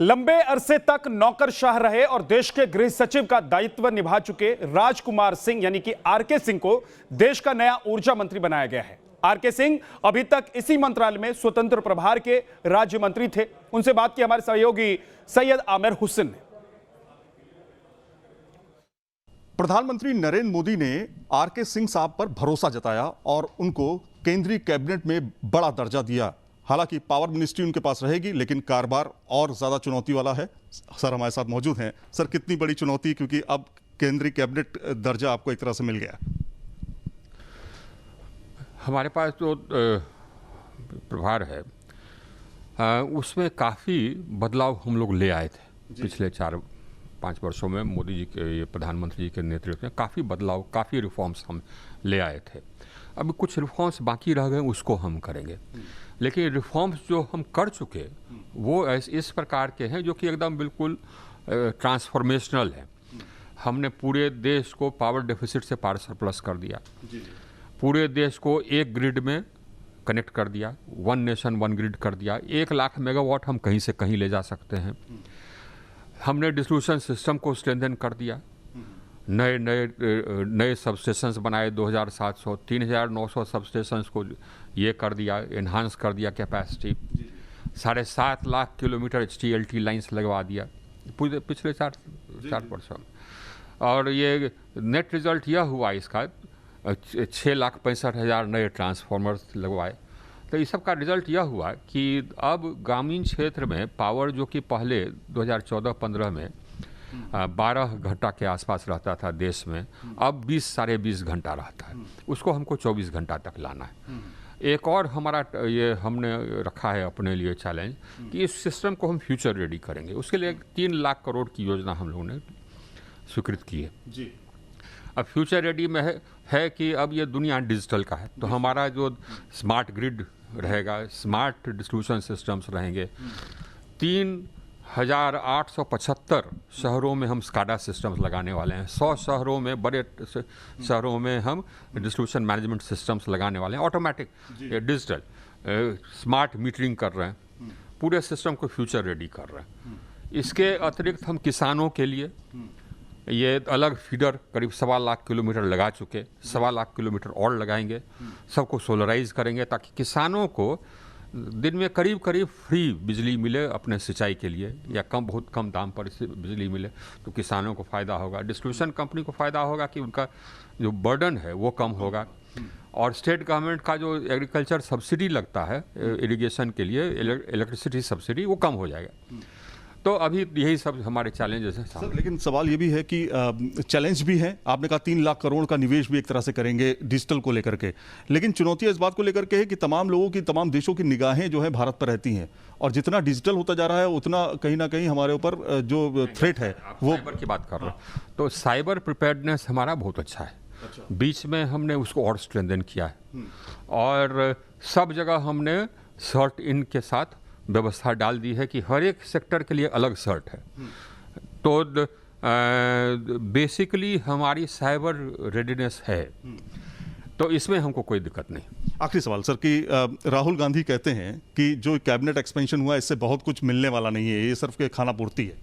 लंबे अरसे तक नौकरशाह रहे और देश के गृह सचिव का दायित्व निभा चुके राजकुमार सिंह यानी कि आरके सिंह को देश का नया ऊर्जा मंत्री बनाया गया है। आरके सिंह अभी तक इसी मंत्रालय में स्वतंत्र प्रभार के राज्य मंत्री थे। उनसे बात की हमारे सहयोगी सैयद आमिर हुसैन ने। प्रधानमंत्री नरेंद्र मोदी ने आरके सिंह साहब पर भरोसा जताया और उनको केंद्रीय कैबिनेट में बड़ा दर्जा दिया। हालांकि पावर मिनिस्ट्री उनके पास रहेगी, लेकिन कारोबार और ज्यादा चुनौती वाला है। सर हमारे साथ मौजूद हैं। सर, कितनी बड़ी चुनौती, क्योंकि अब केंद्रीय कैबिनेट दर्जा आपको एक तरह से मिल गया। हमारे पास जो प्रभार है उसमें काफ़ी बदलाव हम लोग ले आए थे। पिछले 4-5 वर्षों में मोदी जी के प्रधानमंत्री जी के नेतृत्व में काफ़ी बदलाव, काफ़ी रिफॉर्म्स हम ले आए थे। अभी कुछ रिफॉर्म्स बाकी रह गए, उसको हम करेंगे। लेकिन रिफॉर्म्स जो हम कर चुके वो इस प्रकार के हैं जो कि एकदम बिल्कुल ट्रांसफॉर्मेशनल है। हमने पूरे देश को पावर डेफिसिट से पावर सरप्लस कर दिया। पूरे देश को एक ग्रिड में कनेक्ट कर दिया, वन नेशन वन ग्रिड कर दिया। 1 लाख मेगावाट हम कहीं से कहीं ले जा सकते हैं। हमने डिस्ट्रीब्यूशन सिस्टम को स्ट्रेंथन कर दिया। नए सबस्टेशंस बनाए, 2700 3900 सबस्टेशंस को ये कर दिया, एनहांस कर दिया capacity. 7.5 lakh kilometre HTLT lines लगवा दिया पूरे पिछले 4 वर्षों में। और ये नेट रिजल्ट यह हुआ इसका 6,65,000 नए ट्रांसफार्मर्स लगवाए। तो इस सब का रिजल्ट यह हुआ कि अब ग्रामीण क्षेत्र में पावर जो कि पहले 2014-15 में 12 घंटा के आसपास रहता था देश में, अब 20-साढ़े 20 घंटा रहता है। उसको हमको 24 घंटा तक लाना है। एक और हमारा ये हमने रखा है अपने लिए चैलेंज कि इस सिस्टम को हम फ्यूचर रेडी करेंगे। उसके लिए 3 लाख करोड़ की योजना हम लोगों ने स्वीकृत की है जी। अब फ्यूचर रेडी में है कि अब ये दुनिया डिजिटल का है, तो हमारा जो स्मार्ट ग्रिड रहेगा, स्मार्ट डिस्ट्रीब्यूशन सिस्टम्स रहेंगे। 3,875 शहरों में हम स्काडा सिस्टम्स लगाने वाले हैं। 100 शहरों में, बड़े शहरों में हम डिस्ट्रीब्यूशन मैनेजमेंट सिस्टम्स लगाने वाले हैं, ऑटोमेटिक डिजिटल स्मार्ट मीटरिंग कर रहे हैं। पूरे सिस्टम को फ्यूचर रेडी कर रहे हैं। इसके अतिरिक्त हम किसानों के लिए ये अलग फीडर करीब 1.25 लाख किलोमीटर लगा चुके, 1.25 लाख किलोमीटर और लगाएंगे। सबको सोलराइज करेंगे ताकि किसानों को दिन में करीब फ्री बिजली मिले अपने सिंचाई के लिए, या बहुत कम दाम पर बिजली मिले, तो किसानों को फ़ायदा होगा। डिस्ट्रीब्यूशन कंपनी को फ़ायदा होगा कि उनका जो बर्डन है वो कम होगा। और स्टेट गवर्नमेंट का जो एग्रीकल्चर सब्सिडी लगता है इरिगेशन के लिए, इलेक्ट्रिसिटी सब्सिडी, वो कम हो जाएगा। तो अभी यही सब हमारे चैलेंजेस हैं सर। लेकिन सवाल ये भी है कि चैलेंज भी है। आपने कहा 3 लाख करोड़ का निवेश भी एक तरह से करेंगे डिजिटल को लेकर के, लेकिन चुनौती इस बात को लेकर के है कि तमाम लोगों की, तमाम देशों की निगाहें जो है भारत पर रहती हैं, और जितना डिजिटल होता जा रहा है उतना कहीं ना कहीं हमारे ऊपर जो थ्रेट है वो साइबर की बात कर रहे हैं। तो साइबर प्रिपेयर्डनेस हमारा बहुत अच्छा है। बीच में हमने उसको और स्ट्रेंथन किया है और सब जगह हमने सर्ट इन के साथ व्यवस्था डाल दी है कि हर एक सेक्टर के लिए अलग सर्ट है। तो बेसिकली हमारी साइबर रेडीनेस है, तो इसमें हमको कोई दिक्कत नहीं। आखिरी सवाल सर कि राहुल गांधी कहते हैं कि जो कैबिनेट एक्सपेंशन हुआ इससे बहुत कुछ मिलने वाला नहीं है, ये सिर्फ के खाना पूर्ति है।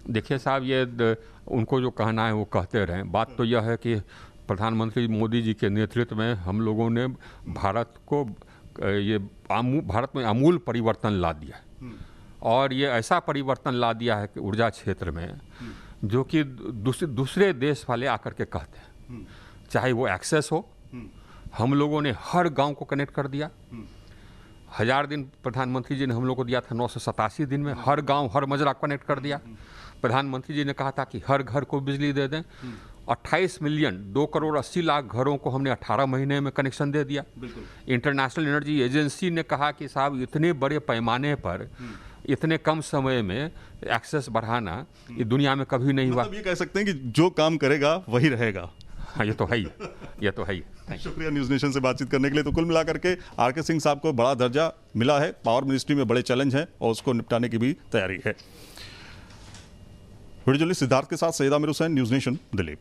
देखिए साहब, ये उनको जो कहना है वो कहते रहें। बात तो यह है कि प्रधानमंत्री मोदी जी के नेतृत्व में हम लोगों ने भारत में आमूल परिवर्तन ला दिया है। और ये ऐसा परिवर्तन ला दिया है कि ऊर्जा क्षेत्र में जो कि दूसरे देश वाले आकर के कहते हैं, चाहे वो एक्सेस हो। हम लोगों ने हर गांव को कनेक्ट कर दिया। 1000 दिन प्रधानमंत्री जी ने हम लोग को दिया था, 987 दिन में हर गांव, हर मजरा कनेक्ट कर दिया। प्रधानमंत्री जी ने कहा था कि हर घर को बिजली दे दें। 28 मिलियन 2 करोड़ 80 लाख घरों को हमने 18 महीने में कनेक्शन दे दिया। इंटरनेशनल एनर्जी एजेंसी ने कहा कि साहब इतने बड़े पैमाने पर इतने कम समय में एक्सेस बढ़ाना ये दुनिया में कभी नहीं हुआ। मतलब ये कह सकते हैं कि जो काम करेगा वही रहेगा। हाँ, ये तो है ही, ये तो है ही। शुक्रिया न्यूज़ नेशन से बातचीत करने के लिए। तो कुल मिलाकर के आरके सिंह साहब को बड़ा दर्जा मिला है। पावर मिनिस्ट्री में बड़े चैलेंज हैं और उसको निपटाने की भी तैयारी है। वीडियो जर्नलिस्ट सिद्धार्थ के साथ सैयद आमिर हुसैन, न्यूज़ नेशन, दिल्ली।